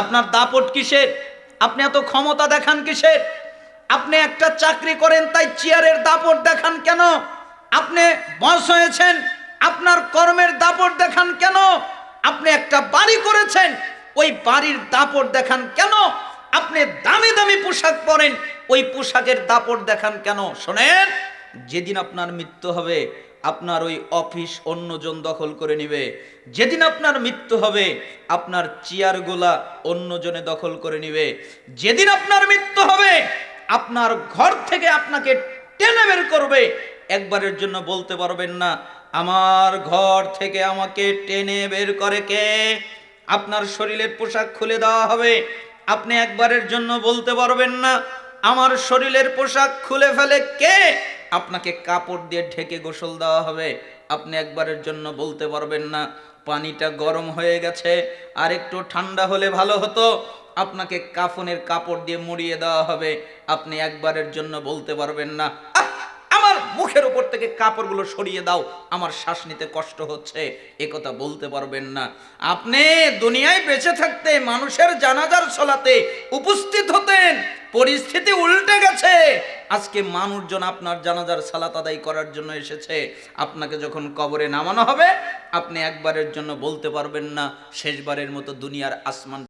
আপনার দাপট কিসের? আপনি এত ক্ষমতা দেখান কিসের? আপনি একটা চাকরি করেন তাই চেয়ারের দাপট দেখান কেন? আপনি বস হয়েছেন, আপনার কর্মের দাপট দেখান কেন? আপনি একটা বাড়ি করেছেন, ওই বাড়ির দাপট দেখান কেন? আপনি দামি দামি পোশাক পরেন, ওই পোশাকের দাপট দেখান কেন? শোনেন, যেদিন আপনার মৃত্যু হবে আপনার ওই অফিস অন্যজন দখল করে নেবে। যেদিন আপনার মৃত্যু হবে আপনার চেয়ারগুলা অন্যজনে দখল করে নেবে। যেদিন আপনার মৃত্যু হবে আপনার ঘর থেকে আপনাকে টেনে বের করবে। একবারের জন্য বলতে পারবেন না আমার ঘর থেকে আমাকে টেনে বের করে কে? আপনার শরীরের পোশাক খুলে দেওয়া হবে, আপনি একবারের জন্য বলতে পারবেন না আমার শরীরের পোশাক খুলে ফেলে কে? আপনাকে কাপড় দিয়ে ঢেকে গোসল দেওয়া হবে, আপনি একবারের জন্য বলতে পারবেন না পানিটা গরম হয়ে গেছে আর একটু ঠান্ডা হলে ভালো হতো, আপনাকে কাফনের কাপড় দিয়ে মুড়িয়ে দেওয়া হবে, আপনি একবারের জন্য বলতে পারবেন না আমার মুখের উপর থেকে কাপড়গুলো সরিয়ে দাও আমার শ্বাস নিতে কষ্ট হচ্ছে, একথা বলতে পারবেন না। আপনি দুনিয়ায় বেঁচে থাকতে মানুষের জানাজার সালাতে উপস্থিত হতেন, পরিস্থিতি উল্টে গেছে। আজকে মানুষজন আপনার জানাজার সালাত আদায় করার জন্য এসেছে। আপনাকে যখন কবরে নামানো হবে আপনি একবারের জন্য বলতে পারবেন না শেষবারের মতো দুনিয়ার আসমান